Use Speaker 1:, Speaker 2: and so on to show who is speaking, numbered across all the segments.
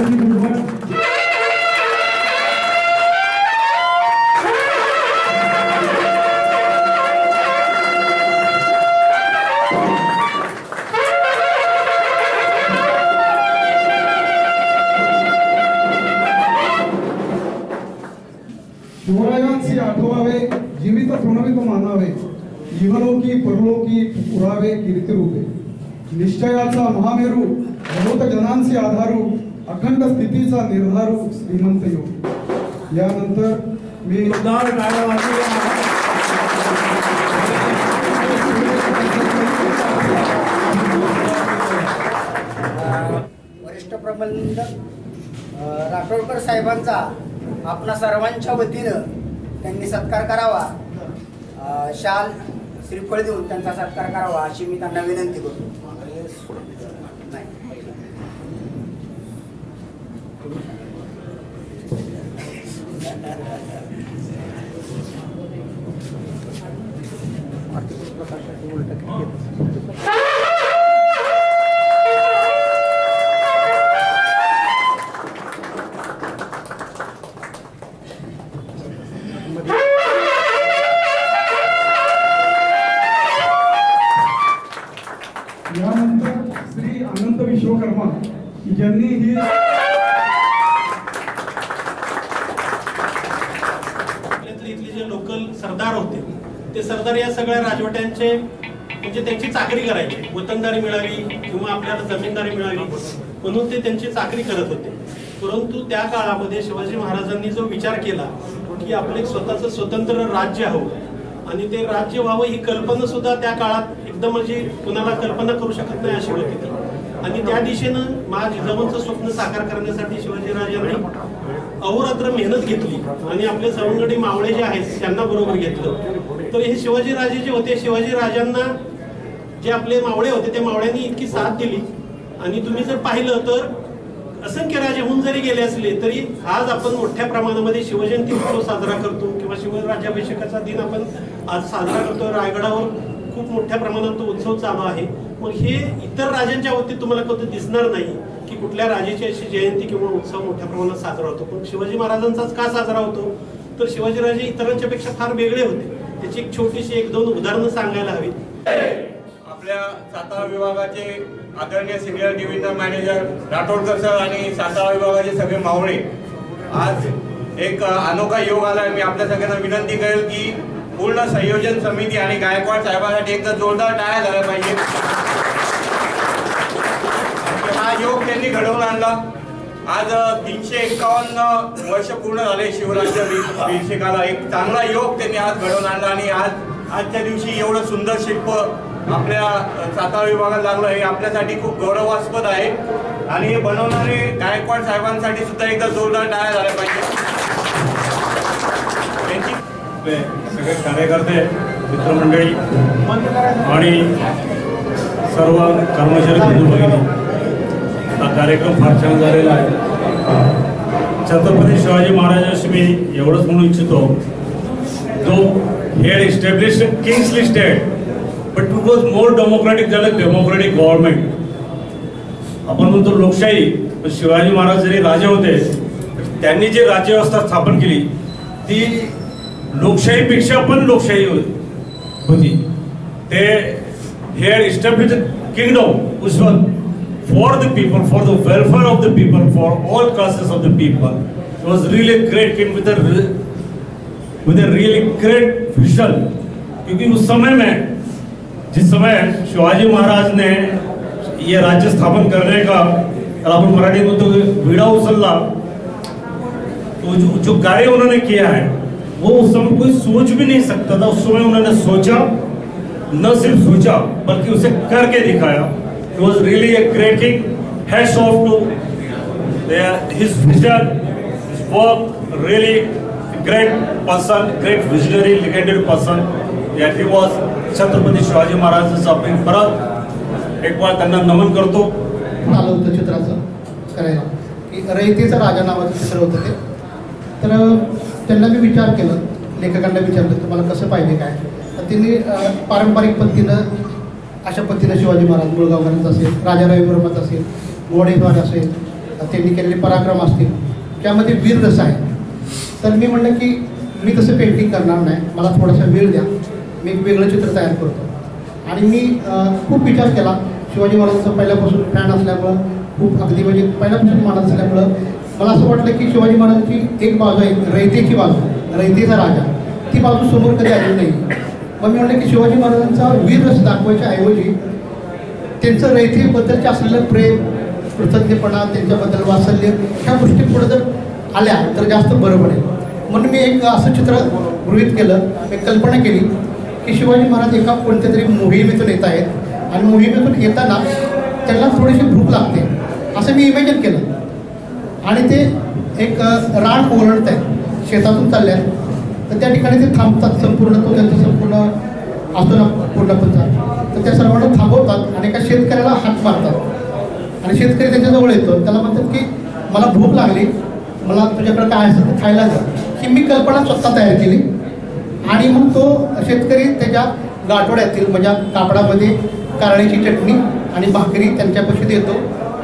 Speaker 1: शिवरायांसी आठवावे जीवित प्रणवित मानावे इहलोकी परलोकी पुरावे कीर्तिरूपे निश्चयाचा महामेरू भगवत जनांसी आधारू अखंड स्थितीचा निर्धारू श्रीमंत योग। यानंतर मी
Speaker 2: वरिष्ठ प्रबंधक राठोडकर साहेबांचा आपणा सर्वांच्या वतीनं त्यांनी सत्कार करावा, शाल श्रीफळ देऊन त्यांचा सत्कार करावा अशी मी त्यांना विनंती करतो।
Speaker 1: यानंतर श्री अनंत विश्वकर्मा यांनी ही
Speaker 3: इथले जे लोकल सरदार होते ते सरदार या सगळ्या राजवट्यांचे म्हणजे त्यांची चाकरी करायची, वतनदारी मिळावी किंवा आपल्याला जमीनदारी मिळावी म्हणून ते त्यांची चाकरी करत होते। परंतु त्या काळामध्ये शिवाजी महाराजांनी जो विचार केला की आपले स्वतःचं स्वतंत्र राज्य हवं आणि ते राज्य व्हावं ही कल्पना सुद्धा त्या काळात एकदम म्हणजे कुणाला कल्पना करू शकत नाही अशी होती ती। आणि त्या दिशेनं माझ्या जिजाऊंचं स्वप्न साकार करण्यासाठी शिवाजीराजांनी अहोरात्र मेहनत घेतली आणि आपले सवंगडी मावळे जे आहेत त्यांना बरोबर घेतलं। तर हे शिवाजीराजे जे होते, शिवाजीराजांना जे आपले मावळे होते त्या मावळ्यांनी इतकी साथ दिली आणि तुम्ही जर पाहिलं तर असंख्य राजे होऊन जरी गेले असले तरी आज आपण मोठ्या प्रमाणामध्ये शिवजयंती उत्सव साजरा करतो किंवा शिवराज्याभिषेकाचा दिन आपण आज साजरा करतो। रायगडावर खूप मोठ्या प्रमाणात तो उत्सव चालू आहे। मग हे इतर राजांच्या बाबतीत तुम्हाला कधी दिसणार नाही की कुठल्या राजाची अशी जयंती किंवा उत्सव मोठ्या प्रमाणात साजरा होतो, पण शिवाजी महाराजांचाच का साजरा होतो तर शिवाजीराजे इतरांच्या पेक्षा फार वेगळे होते। त्याची एक छोटीशी एक दोन उदाहरणं सांगायला हवी।
Speaker 4: आपल्या सातारा विभागाचे आदरणीय सिनियर डिव्हिजन मॅनेजर राठोडकर सर आणि सातारा विभागाचे सगळे मावळे, आज एक अनोखा योग आलाय। मी आपल्या सगळ्यांना विनंती करेल की पूर्ण संयोजन समिती आणि गायकवाड साहेबांसाठी एकदा जोरदार टाळ्या झाल्या पाहिजे। हा योग त्यांनी घडवून आणला। आज 351 वर्ष पूर्ण झाले शिवराज्याभिषेकाला। एक चांगला योग त्यांनी आज घडवून आणला आणि आजच्या दिवशी एवढं सुंदर शिल्प आपल्या सातारा विभागात लागलं हे आपल्यासाठी खूप गौरवास्पद आहे आणि हे बनवणारे गायकवाड साहेबांसाठी सुद्धा एकदा जोरदार टाळ्या झाल्या पाहिजे।
Speaker 5: सगळे कार्यकर्ते, मित्रमंडळी आणि सर्व कर्मचारी बंधू भगिनी, हा कार्यक्रम फार छान झालेला आहे। छत्रपती शिवाजी महाराजांशी मी एवढंच म्हणू इच्छितो, जो हे established Kingsley state but it was more democratic झालं, डेमोक्रेटिक गव्हर्नमेंट। आपण म्हणतो लोकशाही, पण शिवाजी महाराज जरी राजे होते त्यांनी जी राज्यव्यवस्था स्थापन केली ती लोकशाहीपेक्षा पण लोकशाही होती। ते हे established kingdom which was for the people, for the welfare of the people, for all classes of the people. It was really a great king with a really great vision। क्योंकि उस समय में जिस समय शिवाजी महाराज ने ये राज्य स्थापन करने का, अपन मराठी में तो विड़ा उचलला, तो जो कार्य उन्होंने किया है वो उस समय कोई सोच भी नहीं सकता था। उस समय उन्होंने सोचा, न सिर्फ सोचा बल्कि उसे करके दिखाया। It was really a great king. Hats off to his vision, his work. Really great person, great visionary, legendary person. That he was Chhatrapati Shivaji महाराजांचं आपण परत एक बार त्यांना नमन करतो।
Speaker 6: आलं होतं चित्राचं करायला की रयतेचा राजा नावाचं चित्र होतं ते। तर त्यांना मी विचार केलं, लेखकांना विचारलं तुम्हाला कसं पाहिजे काय, तर त्यांनी पारंपरिक पद्धतीनं अशा पद्धतीनं शिवाजी महाराज मुळगावकरांचा असेल, राजा रविवर्माचा असेल, घोडेस्वार असेल, त्यांनी केलेले पराक्रम असतील, त्यामध्ये वीर रस आहे. तर मी म्हणलं की मी तसं पेंटिंग करणार नाही, मला थोडासा वेळ द्या, मी एक वेगळं चित्र तयार करतो. आणि मी खूप विचार केला. शिवाजी महाराजांचा पहिल्यापासून फॅन असल्यामुळं, खूप अगदी म्हणजे पहिल्यापासून मान असल्यामुळं मला असं वाटलं की शिवाजी महाराजांची एक बाजू आहे, रयतेची बाजू, रयतेचा राजा, ती बाजू समोर कधी आली नाही. मग मी म्हटलं की शिवाजी महाराजांचा वीर रस दाखवायच्या ऐवजी त्यांचं रयतेबद्दलचे असलेलं प्रेम, कृतज्ञपणा, त्यांच्याबद्दल वात्सल्य, ह्या गोष्टी पुढे जर आल्या तर जास्त बरं पडेल. म्हणून मी एक असं चित्र गृहीत केलं, एक कल्पना केली की शिवाजी महाराज एका कोणत्या तरी मोहिमेतून येत आहेत आणि मोहिमेतून येताना त्यांना थोडीशी भूक लागते असं मी इमॅजिन केलं. आणि ते एक रान ओरडत आहेत, शेतातून चालले आहेत, तर त्या ठिकाणी ते थांबतात. संपूर्ण तो त्यांचा संपूर्ण असतो ना पूर्णपणचा, तर त्या सर्वांना थांबवतात आणि एका शेतकऱ्याला हाक मारतात. आणि शेतकरी त्याच्याजवळ येतो, त्याला म्हणतात की मला भूक लागली, मला तुझ्याकडे काय असेल ते खायला द्या. ही मी कल्पना स्वतः तयार केली. आणि मग तो शेतकरी त्याच्या गाठोड्यातील म्हणजे कापडामध्ये कारळीची चटणी आणि भाकरी त्यांच्यापाशी देतो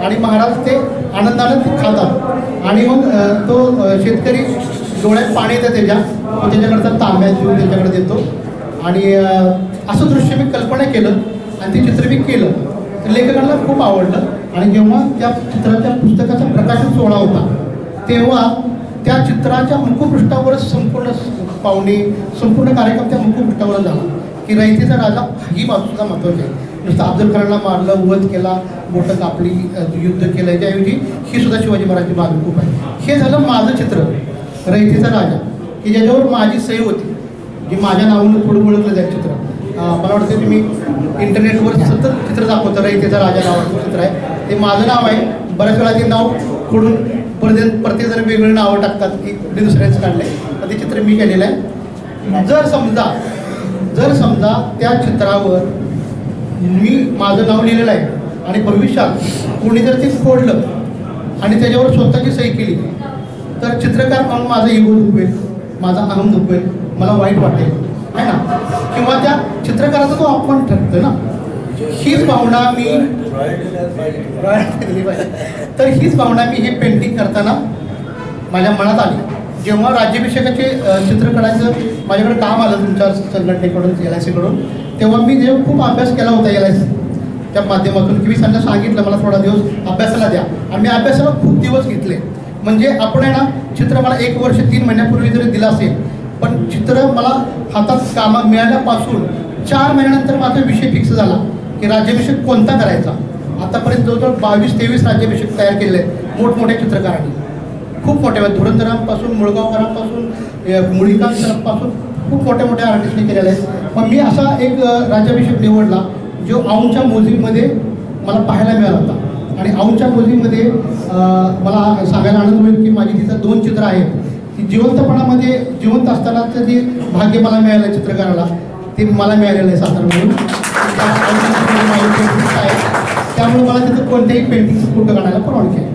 Speaker 6: आणि महाराज ते आनंदानं ते खातात. आणि मग तो शेतकरी डोळ्यात पाणी येतं त्याच्या, तो त्याच्याकडचा तांब्या देऊन त्याच्याकडे देतो. आणि असं दृश्य मी कल्पना केलं आणि ते चित्र मी केलं. तर लेखकांना खूप आवडलं. आणि जेव्हा त्या चित्राच्या पुस्तकाचा प्रकाशन सोहळा होता तेव्हा त्या चित्राच्या मुखपृष्ठावरच संपूर्ण पाहुणे, संपूर्ण कार्यक्रम त्या मुखपृष्ठावरच झाला की रयतेचा राजा ही बाजूसुद्धा महत्त्वाची आहे. नुसतं अफजल खानाला मारलं, वध केला, बोटं कापली, युद्ध केलं, याच्याऐवजी ही सुद्धा शिवाजी महाराजांची बाजू खूप आहे. हे झालं माझं चित्र, रयतेचा राजा, की ज्याच्यावर माझी सही होती, जी माझ्या नावानं थोडं ओळखलं जाईल चित्र. मला वाटतं की मी इंटरनेटवर सतत चित्र दाखवतं, रयतेचा राजा नावाचं चित्र आहे, ते माझं नाव आहे. बऱ्याच वेळा ते नाव खोडून प्रत्येक जण वेगवेगळी नावं टाकतात की कुठे दुसऱ्याच काढले, तर ते चित्र मी केलेलं आहे. जर समजा त्या चित्रावर मी माझं नाव लिहिलेलं आहे आणि भविष्यात कोणी जर ते फोडलं आणि त्याच्यावर स्वतःची सही केली तर चित्रकार म्हणून माझा इगो दुखवेल, माझा अहम दुखवेल, मला वाईट वाटेल आहे ना, किंवा त्या चित्रकाराचा तो अपमान ठरतो ना. हीच भावना मी तर हीच भावना मी हे पेंटिंग करताना माझ्या मनात आली. जेव्हा राज्याभिषेकाचे चित्र काढायचं माझ्याकडे काम आलं तुमच्या संघटनेकडून, LIC कडून, तेव्हा मी जेव्हा खूप अभ्यास केला होता LIC त्या माध्यमातून, की मी त्यांना सांगितलं मला थोडा दिवस अभ्यासाला द्या. आणि मी अभ्यासाला खूप दिवस घेतले. म्हणजे आपण आहे ना, चित्र मला 1 वर्ष 3 महिन्यापूर्वी जरी दिलं असेल, पण चित्र मला हातात कामं मिळाल्यापासून 4 महिन्यानंतर माझा विषय फिक्स झाला की राज्याभिषेक कोणता करायचा. आतापर्यंत जवळजवळ 22-23 राज्याभिषेक तयार केलेले आहेत मोठमोठ्या चित्रकारांनी, खूप मोठ्या, धुरंधरांपासून, मुळगावकरांपासून, मुळीकांपासून खूप मोठ्या मोठ्या आर्टिस्टने केलेले आहेत. मग मी असा एक राज्याभिषेक निवडला जो औंधच्या म्युझियममध्ये मला पाहायला मिळाला होता. आणि औंधच्या म्युझियममध्ये मला सांगायला आनंद होईल की माझी तिथं 2 चित्र आहेत की जिवंतपणामध्ये, जिवंत असतानाचं जे भाग्य मला मिळालं चित्रकाराला, ते मला मिळालेलं आहे सातारमधून. त्यामुळे मला तिथं कोणत्याही पेंटिंगचं फोटो काढायला परवानगी आहे.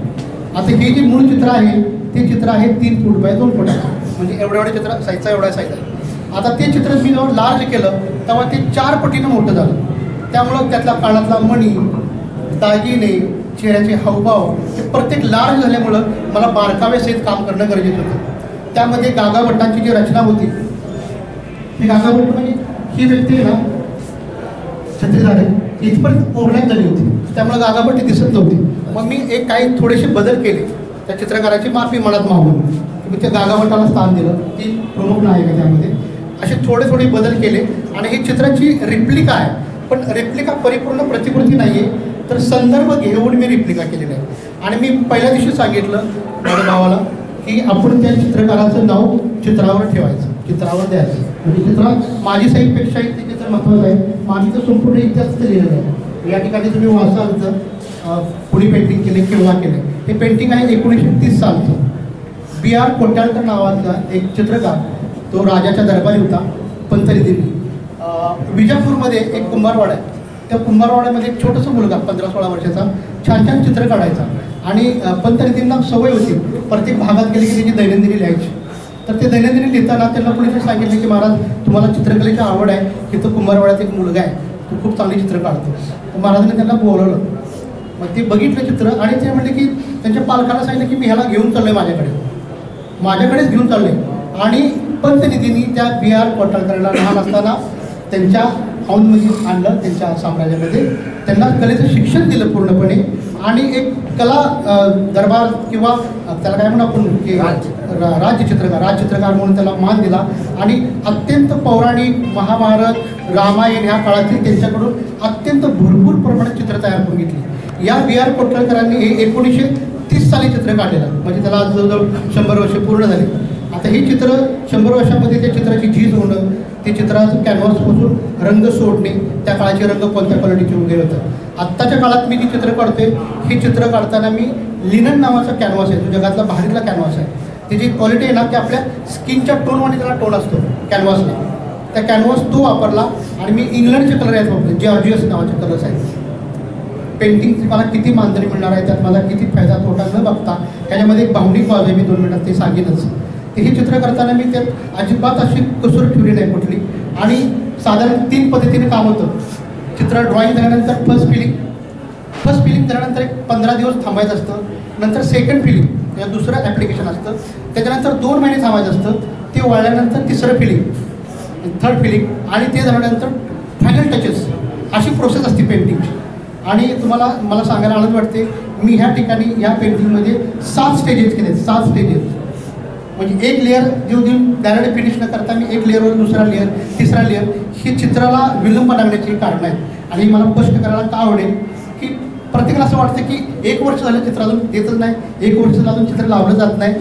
Speaker 6: आता हे जे मूळ चित्र आहे ते चित्र आहे 3 फूट बाय 2 फुटाचं, म्हणजे एवढ्या चित्र साईजचा एवढा साईज आहे. आता ते चित्र मी जेव्हा लार्ज केलं तेव्हा ते 4 पटीनं मोठं झालं. त्यामुळं त्यातला कानातला मणी, दागिने, चेहऱ्याचे हावभाव हे प्रत्येक लार्ज झाल्यामुळं मला बारकाव्यासहित काम करणं गरजेचं होतं. त्यामध्ये गागाभट्टांची जी रचना होती, ती गागाभट्ट म्हणजे ही व्यक्ती आहे ना छत्रीदार इथपर्यंत ओरण्यात झाली होती, त्यामुळे गागाभट्टी दिसत नव्हती. मग मी काही थोडेसे बदल केले त्या चित्रकाराची माफी मनात मागून, मी त्या गागाभट्टाला स्थान दिलं, ती प्रमुख नायक आहे त्यामध्ये. असे थोडे बदल केले. आणि ही चित्राची रिप्लिका आहे, पण रिप्लिका परिपूर्ण प्रतिकृती नाही आहे, तर संदर्भ घेऊन मी रिप्लिका केलेला आहे. आणि मी पहिल्या दिवशी सांगितलं माझ्या भावाला की आपण त्या चित्रकाराचं नाव चित्रावर ठेवायचं, चित्रावर द्यायचं. म्हणजे चित्रात माझी साईडपेक्षाही ते चित्र महत्त्वाचं आहे. माझी तर संपूर्ण इतिहास लिहिलेलं आहे. या ठिकाणी तुम्ही वाचाल तर कुणी पेंटिंग केले, केव्हा केले, हे पेंटिंग आहे 1930 सालचं. BR कोट्याळकर नावाचा एक चित्रकार, तो राजाच्या दरबारी होता पंतरी दिल्ली. विजापूरमध्ये एक कुंभारवाडा आहे, त्या कुंभारवाड्यामध्ये एक छोटंसं मुलगा 15-16 वर्षाचा छान चित्र काढायचा. आणि पंतरीतींना सवय होती प्रत्येक भागात गेले की त्याची दैनंदिनी लिहायची. तर ते दैनंदिनी लिहिताना त्यांना कोणीतरी सांगितलं की महाराज तुम्हाला चित्रकलेची आवड आहे, की तो कुंभारवाड्यात एक मुलगा आहे, तो खूप चांगली चित्र काढतो. तर महाराजांनी त्यांना बोलवलं मग ते बघितलं चित्र आणि ते म्हणले की त्यांच्या पालकाला सांगितलं की मी ह्याला घेऊन चाललोय माझ्याकडेच घेऊन चाललोय. आणि पंतनिधींनी त्या BR कोठाळकरांना लहान असताना त्यांच्या हाऊंडमध्ये आणलं, त्यांच्या साम्राज्यामध्ये त्यांना कलेचं शिक्षण दिलं पूर्णपणे आणि एक कला दरबार किंवा त्याला काय म्हणू आपण की राजचित्रकार म्हणून त्याला मान दिला. आणि अत्यंत पौराणिक महाभारत रामायण ह्या काळातील त्यांच्याकडून अत्यंत भरपूर प्रमाणात चित्र तयार करून घेतली. या BR कोठाळकरांनी 1930 साली चित्र काढलेलं, म्हणजे त्याला आज जवळजवळ 100 वर्ष पूर्ण झाली. आता ही चित्र 100 वर्षामध्ये त्या चित्राची झीज होणं, ते चित्राचं कॅनव्हासपासून रंग सोडणे, त्या काळाचे रंग कोणत्या क्वालिटीचे वगैरे होतं. आत्ताच्या काळात मी जी चित्र काढतोय हे चित्र काढताना मी लिनन नावाचा कॅनव्हास आहे, तो जगातला भारीतला कॅनव्हास आहे. त्याची क्वालिटी आहे ना की आपल्या स्किनच्या टोनमध्ये त्याला टोन असतो कॅनव्हासला, त्या कॅनव्हास तो वापरला. आणि मी इंग्लंडचे कलर आहेत वापरले, जॉर्जियस नावाचे कलर्स आहेत. पेंटिंगची मला किती मानधनी मिळणार आहे, त्यात माझा किती फायदा तोटा न बघता त्याच्यामध्ये एक भावनिक बाजू आहे, मी 2 मिनिटात ते सांगेनच. हे चित्र करताना मी त्यात अजिबात अशी कसर ठेवली नाही कुठली. आणि साधारण 3 पद्धतीने काम होतं. चित्र ड्रॉईंग झाल्यानंतर फर्स्ट फिलिंग झाल्यानंतर एक 15 दिवस थांबायचं असतं. नंतर सेकंड फिलिंग म्हणजे दुसरं ॲप्लिकेशन असतं, त्याच्यानंतर 2 महिने थांबायचं असतं. ते वाळल्यानंतर तिसरं फिलिंग, थर्ड फिलिंग आणि ते झाल्यानंतर फायनल टचेस, अशी प्रोसेस असते पेंटिंगची. आणि मला सांगायला आनंद वाटते, मी ह्या ठिकाणी या पेंटिंगमध्ये 7 स्टेजेस केले, 7 स्टेजेस. म्हणजे एक लेअर देऊन डायरेक्ट फिनिश न करता मी एक लेअरवर दुसरा लेअर तिसरा लेअर, ही चित्राला विलंब लागण्याची कारण आहे. आणि मला स्पष्ट करायला का आवडेल की प्रत्येकाला असं वाटतं की 1 वर्ष झालं चित्र अजून येतच नाही, 1 वर्ष झालं अजून चित्र लावलं जात नाही.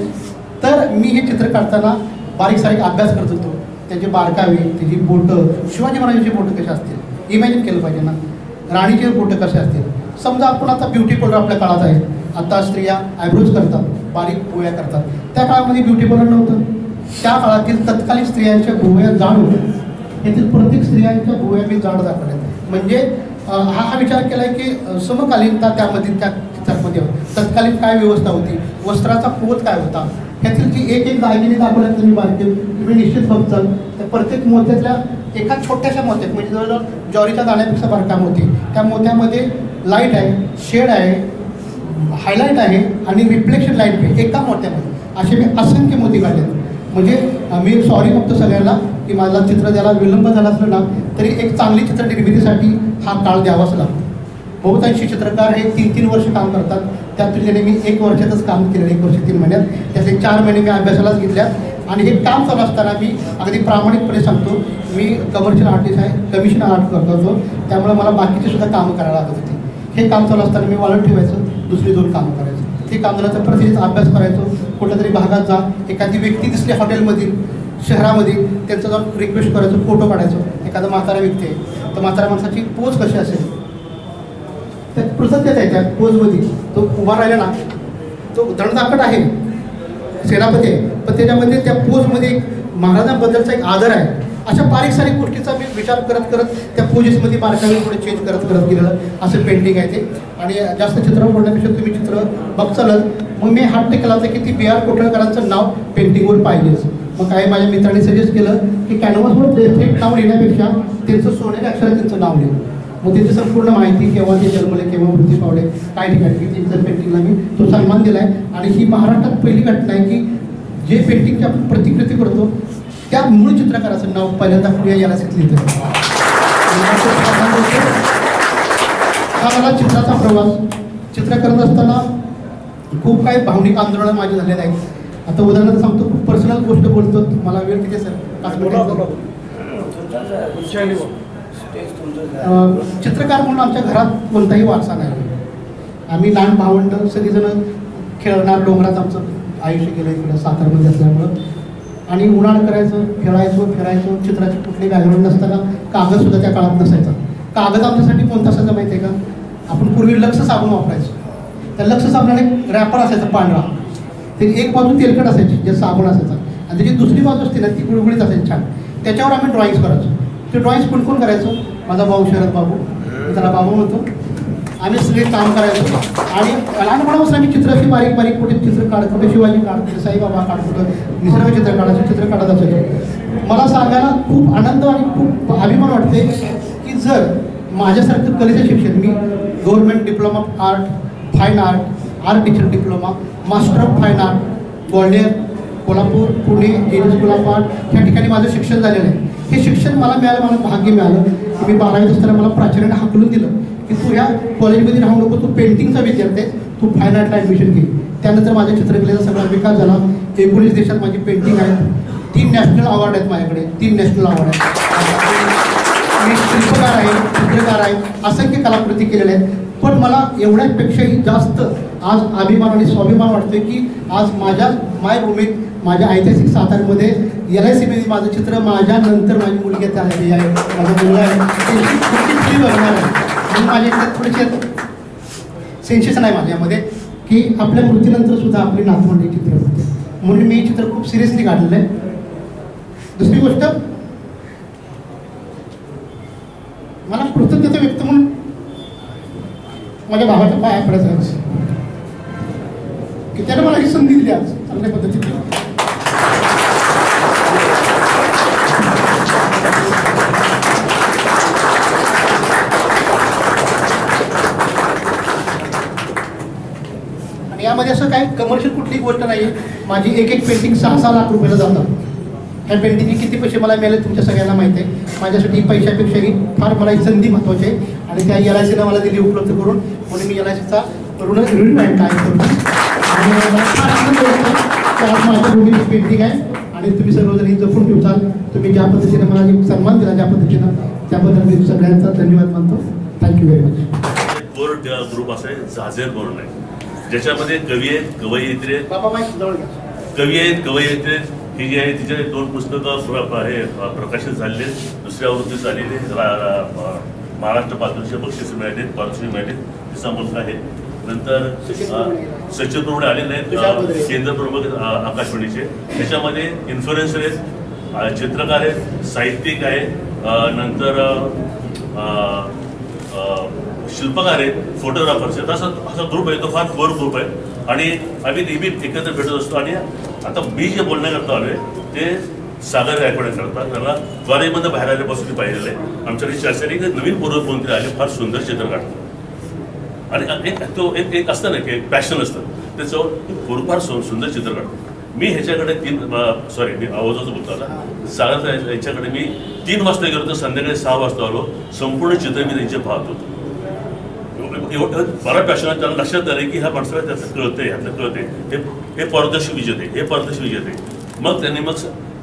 Speaker 6: तर मी हे चित्र काढताना बारीक सारीक अभ्यास करत होतो, त्याचे बारकावे, त्याची बोटं, शिवाजी महाराजांची बोटं कशी असतील इमॅजिन केलं पाहिजे ना, राणीचे बोटं कसे असतील. समजा आपण आता ब्युटी पार्लर आपल्या काळात आहे, आता स्त्रिया आयब्रोज करतात, बारीक भुवया करतात. त्या काळामध्ये ब्युटी पार्लर नव्हतं. त्या काळातील तत्कालीन स्त्रियांच्या भुवया जाड होत्या, यातील प्रत्येक स्त्रियांच्या भुवया मी जाड दाखवल्या. म्हणजे हा विचार केला आहे की समकालीनता त्यामधील त्या चित्रामध्ये तत्कालीन काय व्यवस्था होती, वस्त्राचा पोत काय होता, ह्यातील जी एक दागिने दाखवल्या तुम्ही बारके तुम्ही निश्चित बघताल. त्या प्रत्येक मोत्यातल्या एका छोट्याशा मोत्यात म्हणजे जवळजवळ ज्वारीच्या दाण्यापेक्षा बारका मोती, त्या मोत्यामध्ये लाईट आहे, शेड आहे, हायलाईट आहे आणि रिफ्लेक्शन लाईट आहे एका मोत्यामध्ये. असे मी असंख्य मोती काढले. म्हणजे मी सॉरी म्हणतो सगळ्यांना की मला चित्र द्यायला विलंब झाला असलं ना तरी एक चांगली चित्र निर्मितीसाठी हा काळ द्यावाच लागतो. बहुतांशी चित्रकार हे 3-3 वर्ष काम करतात, त्या तुलनेने मी 1 वर्षातच काम केलेलं, 1 वर्ष 3 महिन्यात. त्यातले 4 महिने मी अभ्यासालाच घेतल्या. आणि हे काम चालू असताना मी अगदी प्रामाणिकपणे सांगतो, मी कमर्शियल आर्टिस्ट आहे, कमिशनर आर्ट करतो, त्यामुळे मला बाकीची सुद्धा कामं करायला लागत होती. हे काम चालू असताना मी वाळत ठेवायचं, दुसरी 2 कामं करायचं. ते काम झालं तर प्रतिनिधिचा अभ्यास करायचो. कुठल्या तरी भागात जा, एखादी व्यक्ती दिसली हॉटेलमधील शहरामध्ये, त्यांचा जाऊन रिक्वेस्ट करायचो, फोटो काढायचो. एखादा म्हातारा व्यक्ती आहे, तर म्हातारा माणसाची पोज कशी असेल, त्यात प्रसन्नता आहे त्या पोजमध्ये. तो उभा राहिला ना, तो धडधाकट आहे, सेनापती आहे, पण त्याच्यामध्ये त्या पोजमध्ये महाराजांबद्दलचा एक आदर आहे. अशा बारीक सारीक गोष्टीचा मी विचार करत करत त्या पोजेसमध्ये बारकावे पुढे चेंज करत गेलेलं असं पेंटिंग आहे ते. आणि जास्त चित्र बोलण्यापेक्षा तुम्ही चित्र बघचालच. मग मी हट्ट केला होता की ती BR कोठाळकरांचं नाव पेंटिंगवर पाहिजेच. मग काही माझ्या मित्रांनी सजेस्ट केलं की कॅनव्हासवर थेट नाव लिहिण्यापेक्षा त्यांचं सोनेरी अक्षरात त्यांचं नाव लिहिलं. मग त्याची संपूर्ण माहिती, केव्हा ते जन्मले, केव्हा मृत्यू पावले, काय ठिकाणी की त्यांच्या पेंटिंगला मी तो सन्मान दिला आहे. आणि ही महाराष्ट्रात पहिली घटना आहे की जे पेंटिंगची आपण प्रतिकृती करतो त्या मूळ चित्रकाराचं नाव पहिल्यांदा पुढे याला लिहितं. हा मला चित्राचा प्रवास. चित्र करत असताना खूप काही भावनिक आंदोलनं माझी झालेली आहेत. आता उदाहरणार्थ सांगतो, खूप पर्सनल गोष्ट बोलतो, मला वेळ किती सर? चित्रकार म्हणून आमच्या घरात कोणताही वारसा नाही. आम्ही लहान भावंड सगळीजण खेळणार, डोंगरात आमचं आयुष्य गेलं इकडं सातारमध्ये असल्यामुळं. आणि उन्हाळ करायचं, खेळायचो, फिरायचो. चित्राची कुठली बॅकग्राऊंड नसताना कागदसुद्धा त्या काळात नसायचा. कागद आमच्यासाठी कोणता असायचा माहिती आहे का? आपण पूर्वी लक्ष साबण वापरायचो. त्या लक्ष साबणाने एक रॅपर असायचा पांढरा, ते एक बाजू तेलकट असायची जे साबण असायचा आणि त्याची दुसरी बाजू असते ना ती गुळगुळीत असायची छान. त्याच्यावर आम्ही ड्रॉइंग्स करायचो. ते ड्रॉइंग्स कोण करायचो? माझा भाऊ शरद बाबू, मी त्याला बाबू म्हणतो. आम्ही सगळे काम करायचो. आणि लहानपणापासून आम्ही चित्र अशी बारीक बारीक कुठे चित्र काढत, कुठे शिवाजी काढतो, साईबाबा काढतो, निसर्ग चित्र काढायचं, चित्र काढत असायचं. मला सांगायला खूप आनंद आणि खूप अभिमान वाटते की जर माझ्यासारखं कलेचं शिक्षण मी government diploma of art, fine art teacher diploma, master of fine art, Gwalior, Kolhapur, Pune, JN school of art ह्या ठिकाणी माझं शिक्षण झालेलं आहे. हे शिक्षण मला मिळालं, मला भाग्य मिळालं की मी 12वीत असताना मला प्राचार्याने हाकलून दिलं की तू ह्या कॉलेजमध्ये राहू नको, तू पेंटिंगचा विद्यार्थी आहे, तू फाईन आर्टला ॲडमिशन घे. त्यानंतर माझ्या चित्रकलेचा सगळा विकास झाला. 19 देशात माझी पेंटिंग आहे. 3 नॅशनल अवॉर्ड आहेत माझ्याकडे, 3 नॅशनल अवॉर्ड आहेत. मी शिल्पकार आहे, चित्रकार आहे, असंख्य कलाकृती केलेल्या आहेत. पण मला एवढ्यापेक्षाही जास्त आज अभिमान आणि स्वाभिमान वाटतोय की आज माझ्या मायभूमीत, माझ्या ऐतिहासिक सातारमध्ये LIC माझं चित्र, माझ्यानंतर माझी मुलगी झालेली आहे, माझा मुलगा आहे, त्यांची पुढची बघणार आहे. म्हणून माझ्या इकडे थोडेसे सेन्सेशन आहे माझ्यामध्ये की आपल्या मृत्यूनंतर सुद्धा आपली नातवंडी चित्र होते. म्हणून मी हे चित्र खूप सिरियसली काढलेलं आहे. दुसरी गोष्ट, मला कृतज्ञता व्यक्त म्हणून माझ्या भावाच्या पाया पडायचं की त्याने मला ही संधी दिली आज चांगल्या पद्धतीने. आणि यामध्ये असं काय कमर्शियल कुठली गोष्ट नाही आहे. माझी एक पेंटिंग 6-6 लाख रुपयाला जातात. ह्या पेंटिंगचे किती पैसे मला मिळाले तुमच्या सगळ्यांना माहिती आहे. माझ्यासाठी पैशापेक्षाही फार मला ही संधी महत्त्वाची आहे आणि त्या LICनं मला दिली उपलब्ध करून. म्हणून मी LICचा ऋण काय करतो आणि मला फार आनंद होतो की आज माझ्या मुलीची पेंटिंग आहे आणि तुम्ही सर्वजण ही जपून ठेवताल. तुम्ही ज्या पद्धतीने मला सन्मान दिला, ज्या पद्धतीनं, त्याबद्दल मी सगळ्यांचा धन्यवाद मानतो. Thank you very much.
Speaker 7: Core group असं आहे, झाजेर म्हणून आहे, ज्याच्यामध्ये कवी आहेत, कवयित्री आहेत,
Speaker 6: बाबा माहिती जवळ घ्या.
Speaker 7: कवी आहेत, कवयित्री आहेत. ही जी आहे तिचे 2 पुस्तकं हे प्रकाशित झालेली आहेत. दुसऱ्या आवृत्ती झालेली, महाराष्ट्र पातळीचे बक्षीस मिळाले, पारितोषिक मिळाले. तिचा मुलगा आहे. नंतर सचिन प्रभुणे आलेले आहेत, केंद्र प्रमुख आकाशवाणीचे. त्याच्यामध्ये इन्फ्लुएन्सर आहेत, चित्रकार आहेत, साहित्यिक आहेत, नंतर शिल्पकार आहेत, फोटोग्राफर्स आहेत. असा ग्रुप आहे, तो फार कोर ग्रुप आहे. आणि आम्ही नेहमी एकत्र भेटत असतो. आणि आता मी जे बोलण्याकरता आलो आहे ते सागर गायकवाड करता, त्याला द्वारेमधनं बाहेर आल्यापासून पाहिलेलं आहे. आमच्याकडे चर्चा एक नवीन पूर्व कोणतरी आले, फार सुंदर चित्र काढतात. आणि एक असतं ना की एक पॅशन असतं, त्याचं फार सुंदर चित्र काढतो. मी ह्याच्याकडे मी आवाजाचं बोलतो आता. सागर यांच्याकडे मी 3 वाजता गेलो तर संध्याकाळी 6 वाजता आलो. संपूर्ण चित्र मी त्यांचे पाहत होतो. मला पॅशन आहे. त्याला लक्षात आलं की ह्या माणसाला त्याचं कळतंय, ह्यातलं कळतंय, हे पारदर्शी विजेते, हे पारदर्शी विजेते. मग त्यांनी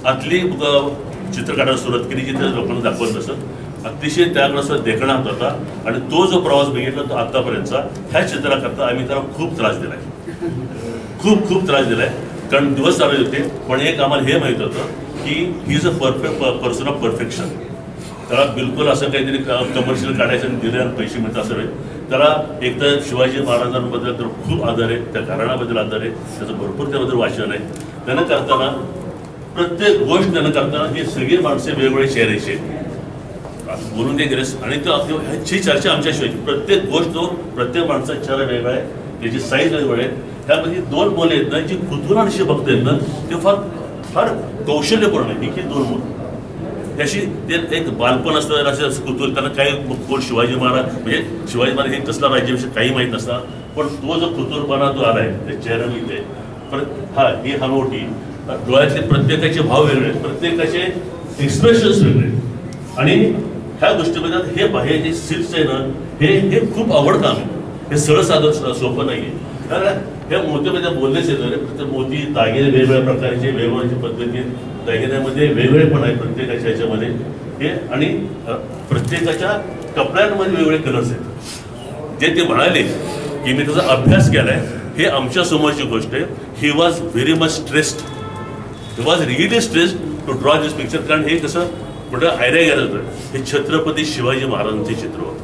Speaker 7: आतली चित्र काढायला सुरुवात केली, जिथे लोकांना दाखवत नसत. अतिशय त्याकडे देखणा होता. आणि तो जो प्रवास बघितला तो आतापर्यंतचा, ह्या चित्राकरता आम्ही त्याला खूप त्रास दिलाय, खूप त्रास दिलाय. कारण दिवस चालू होते. पण एक आम्हाला हे माहीत होतं की he is a perfect person of perfection. त्याला बिलकुल असं काहीतरी कमर्शियल काढायचं आणि दिले आणि पैसे मिळतात असं नाही. त्याला एक तर शिवाजी महाराजांबद्दल तर खूप आदर आहे, त्या घराण्याबद्दल आदर आहे, त्याचं भरपूर त्याबद्दल वाचन आहे. त्यानं करताना प्रत्येक गोष्ट त्यानं करताना ही सगळी माणसे वेगवेगळे चेहऱ्याचे बोलून ते गेलेस. आणि ह्याची चर्चा आमच्याशिवाय प्रत्येक गोष्ट, तो प्रत्येक माणसाचा चेहरा वेगळा आहे, त्याची साईज वेगळी आहे. त्यामध्ये 2 मुलं आहेत ना, जी कुतूहलाशी बघतायत ना, ते फार कौशल्यपूर्ण आहे. ही 2 मुलं त्याशी ते एक बालपण असतं, असं कुतूहल. त्यांना काही कोण शिवाजी महाराज म्हणजे शिवाजी महाराज हे कसला राज्याविषयी काही माहीत नसता. पण तो जो कुतूहलपणा जो आलाय ते चेहऱ्याने इथे. पण ही हनवटी, डोळ्यातले प्रत्येकाचे भाव वेगळे, प्रत्येकाचे एक्सप्रेशन्स वेगळे. आणि ह्या गोष्टीमध्ये हे जे सिल्क्स आहे ना, हे खूप आवड काम आहे. हे सरळ सोपं नाही आहे. कारण ह्या मोत्यामध्ये बोललेच येतं, मोती दागिने वेगवेगळ्या प्रकारचे, वेगवेगळ्या पद्धती, दागिन्यामध्ये वेगवेगळे पण आहे प्रत्येकाच्या ह्याच्यामध्ये. हे आणि प्रत्येकाच्या कपड्यांमध्ये वेगवेगळे कलर्स आहेत. जे ते म्हणाले की मी त्याचा अभ्यास केलाय, हे आमच्या समोरची गोष्ट आहे. He was very much stressed, he was really stressed to draw this picture. कारण हे कसं कुठं आयडिया गेलं होतं, हे छत्रपती शिवाजी महाराजांचे चित्र होतं.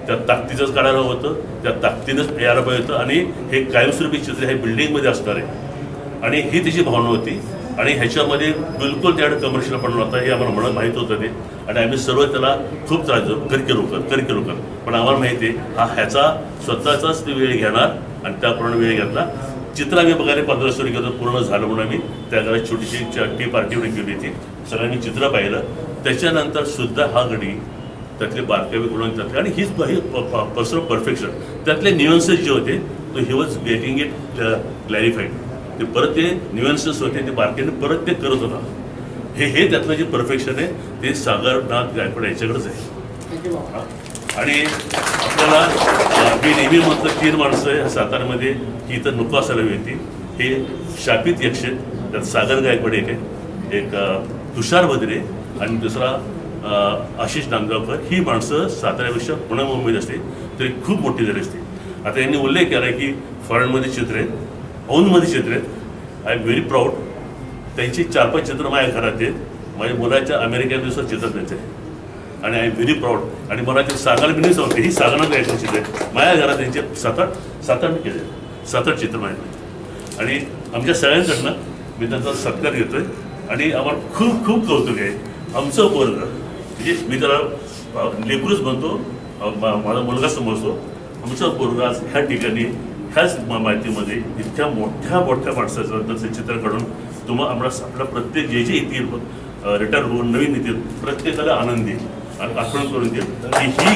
Speaker 7: त्या ताकदीचंच काढायला होतं, त्या ताकदीनंच यायला पाहिजे होतं. आणि हे कायमस्वरूपी चित्र हे बिल्डिंगमध्ये असणार आहे. आणि ही त्याची भावना होती. आणि ह्याच्यामध्ये बिलकुल त्याकडे कमर्शियल पण नव्हता, हे आम्हाला म्हणत माहीत होतं ते. आणि आम्ही सर्व त्याला खूप त्रास देतो, कर. पण आम्हाला माहिती आहे ह्याचा स्वतःचाच ते वेळ घेणार आणि त्याप्रमाणे वेळ घेतला. चित्र आम्ही बघायला 15 वर्ष घेतो, पूर्ण झालं म्हणून आम्ही त्या घरात छोटीशी टी पार्टी केली होती. सगळ्यांनी चित्र पाहिलं. त्याच्यानंतर सुद्धा हा गडी त्यातले बारकावे गुण त्यातले आणि हीच पर्सन ऑफ परफेक्शन त्यातले न्युअन्सेस जे होते तो ही वॉज गेटिंग इट क्लॅरिफाईड. ते परत ते न्युअन्सेस होते ते बारकाईने परत ते करत होता. हे त्यातलं जे परफेक्शन आहे ते सागरनाथ गायकवाड याच्याकडेच आहे. आणि आपल्याला मी नेहमी म्हटलं 3 माणसं आहे साताऱ्यामध्ये की इथं नको असायला होती. हे शापित यक्ष त्यात सागर गायकवाड एक आहे, एक तुषार भद्रे आणि दुसरा आशिष नांदगावकर. ही माणसं साताऱ्यापेक्षा पुण्या मुंबईत असते तरी खूप मोठी झाली असते. आता यांनी उल्लेख केला आहे की फॉरेनमध्ये चित्र आहेत, औंधमध्ये चित्र आहेत. I am very proud. त्यांची 4-5 चित्र माझ्या घरात आहेत. माझ्या मुलाच्या अमेरिकेत दिवसात चित्र त्यांचे आणि आय एम व्हेरी प्राऊड. आणि मला ते सांगायला मी नाही सांगते ही सागरनाथ गायकवाड चित्र आहे. माझ्या घरात त्यांचे 7-8 केले 7-8 चित्र माझ्याकडे. आणि आमच्या सगळ्यांकडनं मी त्यांचा सत्कार घेतोय आणि आम्हाला खूप खूप कौतुक आहे. आमचं पोरग म्हणजे मी त्याला लेकरूच म्हणतो, माझा मुलगा समजतो. आमचं पोरग आज ह्या ठिकाणी ह्याच माहितीमध्ये इतक्या मोठ्या माणसाचं चित्र काढून आम्हाला आपला प्रत्येक जे येतील रिटायर होऊन नवीन येतील प्रत्येकाला आनंदी आणि आठवण करून देईल की ही.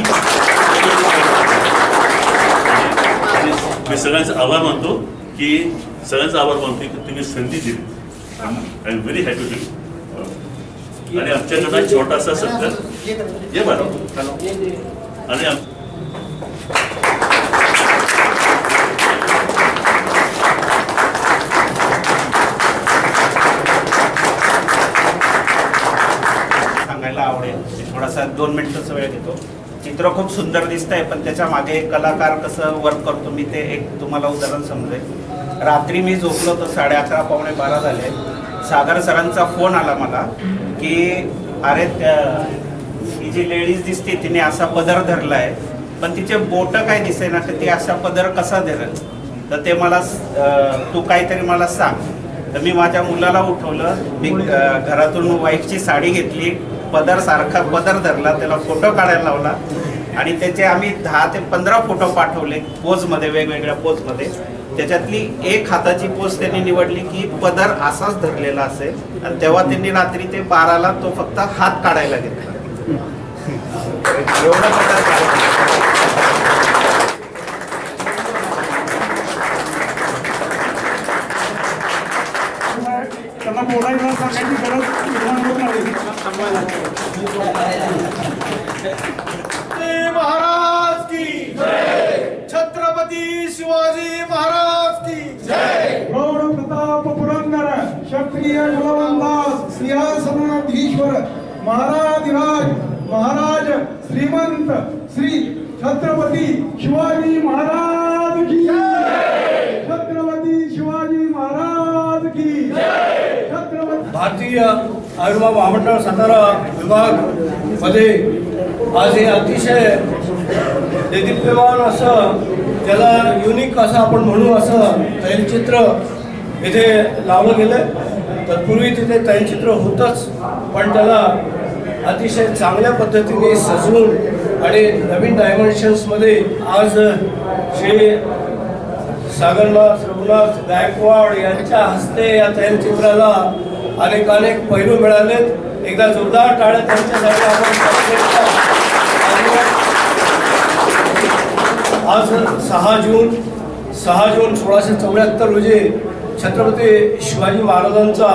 Speaker 7: मी सगळ्यांचा आभार मानतो की तुम्ही संधी दिली. I am very happy to. आणि आमच्याकडनं छोटासा सत्कार ये मॅडम. आणि
Speaker 8: सांगायला आवडेल. थोडासा 2 मिनिटाचा वेळ घेतो. चित्र खूप सुंदर दिसत आहे पण त्याच्या मागे एक कलाकार कसं वर्क करतो मी ते एक तुम्हाला उदाहरण समजेल. रात्री मी झोपलो तर 11:30 पावणे 12 झाले. सागर सरांचा फोन आला मला की अरे ही जी लेडीज दिसते तिने असा पदर धरला आहे पण तिचे बोटं काय दिसेना तर ती असा पदर कसा धरेल तर ते मला तू काहीतरी मला सांग. तर मी माझ्या मुलाला उठवलं. मी घरातून वाईफची साडी घेतली, सारखा पदर धरला, त्याला फोटो काढायला लावला आणि त्याचे आम्ही 10 ते 15 फोटो पाठवले पोजमध्ये, वेगवेगळ्या पोजमध्ये. त्याच्यातली एक हाताची पोज त्यांनी निवडली की पदर असाच धरलेला असेल आणि तेव्हा त्यांनी रात्री ते 12ला तो फक्त हात काढायला घेतला. एवढा पदर काढला.
Speaker 1: त्यांना बोलायला सांगायची गरज निर्माण होत नाही.
Speaker 9: महाराज की जय. छत्रपती शिवाजी महाराज की जय.
Speaker 1: प्रौढ प्रताप पुरंदर क्षत्रिय कुलवंतास सिंहासनाधीश्वर महाराधिराज महाराज श्रीमंत श्री छत्रपती शिवाजी महाराज की जय. छत्रपती शिवाजी महाराज की जय. छत्रपती.
Speaker 9: भारतीय आयुर्वेद महामंडळ सातारा विभाग मध्ये आज हे अतिशय देदीप्यमान असं त्याला युनिक असं आपण म्हणू असं तैलचित्र इथे लावलं गेलं. तत्पूर्वी तिथे तैलचित्र होतंच पण त्याला अतिशय चांगल्या पद्धतीने सजवून आणि नवीन डायमेन्शन्समध्ये आज श्री सागरनाथ रघुनाथ गायकवाड यांच्या हस्ते या तैलचित्राला अनेक पैलू मिळालेत. एकदा जोरदार टाळ्या त्यांच्यासाठी आपण. आज 6 जून 1674 रोजी छत्रपती शिवाजी महाराजांचा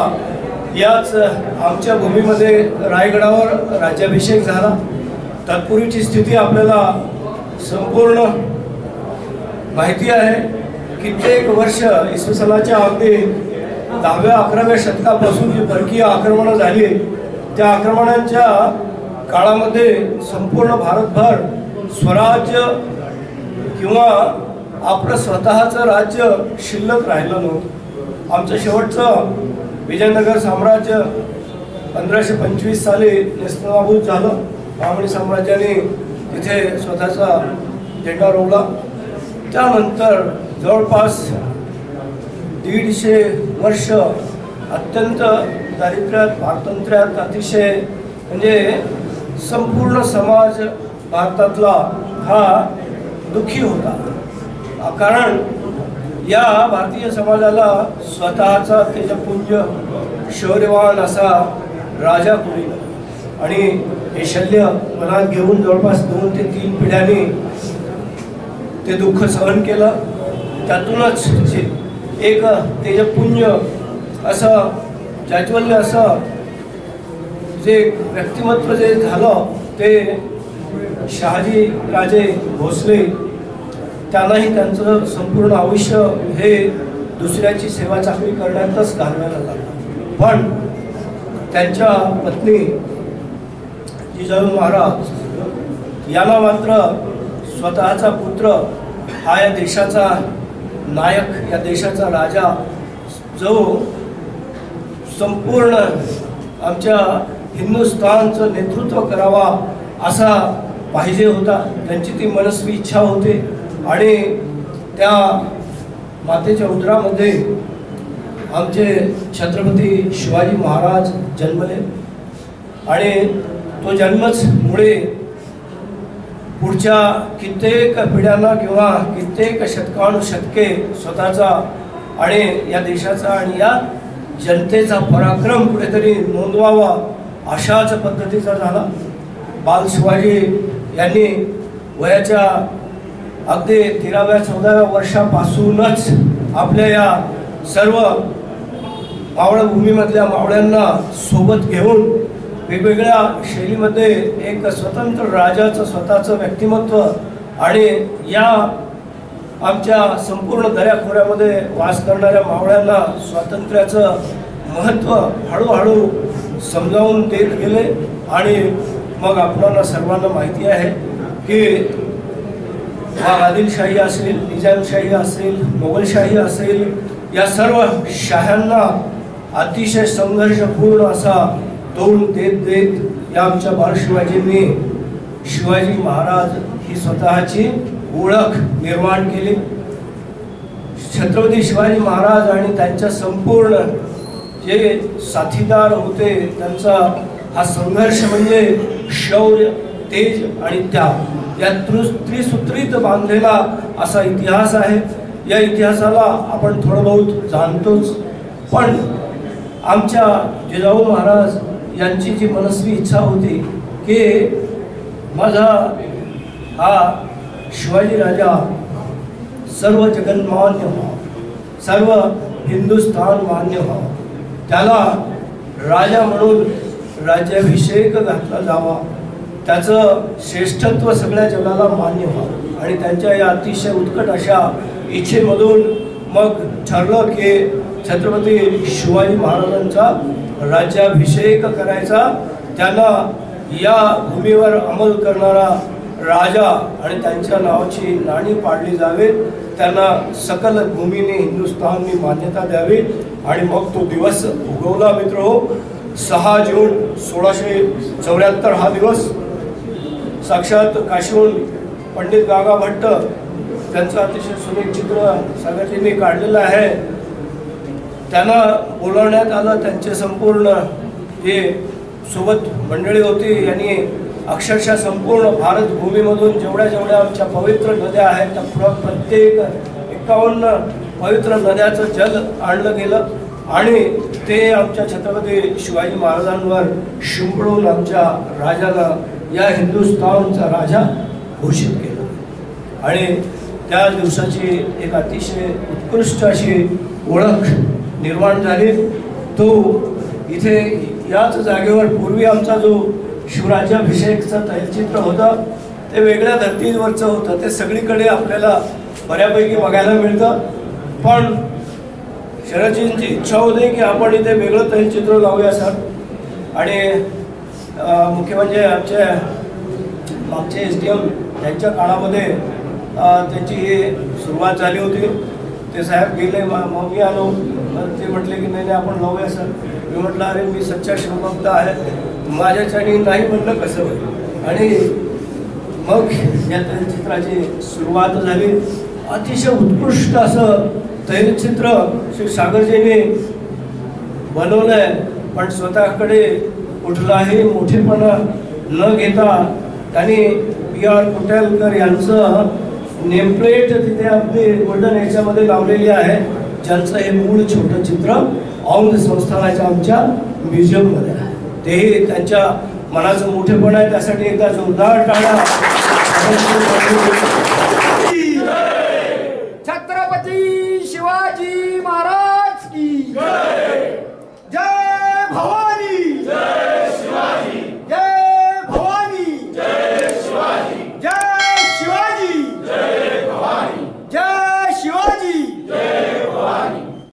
Speaker 9: याच आमच्या भूमीमध्ये रायगडावर राज्याभिषेक झाला. तत्पूर्वीची स्थिती आपल्याला संपूर्ण माहिती आहे. कित्येक वर्ष इसवी सनाच्या अगदी 10व्या-11व्या शतकापासून जी परकीय आक्रमणं झाली त्या आक्रमणांच्या काळामध्ये संपूर्ण भारतभर स्वराज्य किंवा आपलं स्वतःचं राज्य शिल्लक राहिलं नव्हतं. आमचं शेवटचं विजयनगर साम्राज्य 1525 साली नेस्तनाबूत झालं. बहामनी साम्राज्याने तिथे स्वतःचा झेंडा रोवला. त्यानंतर जवळपास 150 वर्ष अत्यंत दारिद्र्यात पारतंत्र्यात अतिशय म्हणजे संपूर्ण समाज भारतातला हा दुःखी होता. कारण या भारतीय समाजाला स्वतःचा तेजपुंज शौर्यवान असा राजा कोणी. आणि हे शल्य मनात घेऊन जवळपास 2 ते 3 पिढ्यांनी ते दुःख सहन केलं. त्यातूनच एक तेजपुंज असं जाज्वल्य असं जे व्यक्तिमत्व जे झालं ते शहाजी राजे भोसले. त्यांनाही त्यांचं संपूर्ण आयुष्य हे दुसऱ्याची सेवा चाकरी करण्यातच घालवायला लागलं. पण त्यांच्या पत्नी जिजाऊ महाराज यांना मात्र स्वतःचा पुत्र हा या देशाचा नायक, या देशाचा राजा, जो संपूर्ण आमच्या हिंदुस्थानचं नेतृत्व करावा असा पाहिजे होता. त्यांची ती मनस्वी इच्छा होती आणि त्या मातेच्या उदरामध्ये आमचे छत्रपती शिवाजी महाराज जन्मले आणि तो जन्मच मुळे पुढच्या कित्येक पिढ्यांना किंवा कित्येक शतकानुशतके स्वतःचा आणि या देशाचा आणि या जनतेचा पराक्रम कुठेतरी नोंदवावा अशाच पद्धतीचा झाला. बाल शिवाजी यांनी वयाच्या अगदी 13व्या-14व्या वर्षापासूनच आपल्या या सर्व मावळभूमीमधल्या मावळ्यांना सोबत घेऊन वेगवेगळ्या शैलीमध्ये एक स्वतंत्र राजाचं स्वतःचं व्यक्तिमत्व आणि या आमच्या संपूर्ण दऱ्याखोऱ्यामध्ये वास करणाऱ्या मावळ्यांना स्वातंत्र्याचं महत्त्व हळूहळू समजावून देत गेले. आणि मग आपल्याला सर्वांना माहिती आहे की आदिलशाही असेल, निजामशाही असेल, मोगलशाही असेल, या सर्व शाह्यांना अतिशय संघर्षपूर्ण असा तोंड देत देत या आमच्या बाळ शिवाजींनी शिवाजी महाराज ही स्वतःची ओळख निर्माण केली. छत्रपती शिवाजी महाराज आणि त्यांच्या संपूर्ण जे साथीदार होते त्यांचा हा संघर्ष म्हणजे शौर्य, तेज आणि त्याग या त्रिसूत्रीत बांधलेला असा इतिहास आहे. या इतिहासाला आपण थोडं बहुत जाणतोच, पण आमच्या जिजाऊ महाराज यांची जी मनस्वी इच्छा होती की माझा हा शिवाजी राजा सर्व जगन्मान्य व्हावा, सर्व हिंदुस्थान मान्य व्हावा, त्याला राजा म्हणून राज्याभिषेक घातला जावा, त्याचं श्रेष्ठत्व सगळ्या जगाला मान्य व्हावं. आणि त्यांच्या या अतिशय उत्कट अशा इच्छेमधून मग ठरलं की छत्रपती शिवाजी महाराजांचा राज्याभिषेक करायचा. त्यांना या भूमीवर अंमल करणारा राजा आणि त्यांच्या नावाची नाणी पाडली जावेत, त्यांना सकल भूमीने हिंदुस्थाननी मान्यता द्यावी. आणि मग तो दिवस उगवला मित्रहो. 6 जून 1674 हा दिवस साक्षात काशीहून पंडित गागा भट्ट त्यांचं अतिशय सुरेख चित्र सागरजींनी काढलेलं आहे. त्यांना बोलवण्यात आलं. त्यांचे संपूर्ण जे सोबत मंडळी होती यांनी अक्षरशः संपूर्ण भारत भूमीमधून जेवढ्या आमच्या पवित्र नद्या आहेत त्या प्रत्येक 51 पवित्र नद्याचं जल आणलं गेलं आणि ते आमच्या छत्रपती शिवाजी महाराजांवर शिंपडून आमच्या राजाला या हिंदुस्थानचा राजा घोषित केलं. आणि त्या दिवसाची एक अतिशय उत्कृष्ट अशी ओळख निर्माण झाली. तो इथे याच जागेवर पूर्वी आमचा जो शिवराज्याभिषेकचं तैलचित्र होतं ते वेगळ्या धर्तीवरचं होतं. ते सगळीकडे आपल्याला बऱ्यापैकी बघायला मिळतं. पण शरदजींची इच्छा होती की आपण इथे वेगळं तैलचित्र लावूया सर. आणि मुख्य म्हणजे आमच्या मागचे SDM यांच्या काळामध्ये त्याची सुरुवात झाली होती. ते साहेब गेले, मग मी आलो. ते म्हटले की नाही आपण लावूया सर. मी म्हटलं अरे मी सच्चा शिवभक्त आहे, माझ्याच्याने नाही म्हटलं कसं होईल. आणि मग या तैलचित्राची सुरुवात झाली. अतिशय उत्कृष्ट असं तैलचित्र श्री सागरजींनी बनवलं आहे. पण स्वतःकडे कुठलाही मोठेपणा न घेता त्यांनी PR कुटेलकर यांचं नेमप्लेट तिथे आपली गोल्डन याच्यामध्ये लावलेली आहे, ज्यांचं हे मूळ छोटं चित्र औंध संस्थानाच्या आमच्या म्युझियममध्ये आहे. तेही त्यांच्या मनाचं मोठेपण आहे, त्यासाठी एकदा जोरदार टाळ्या.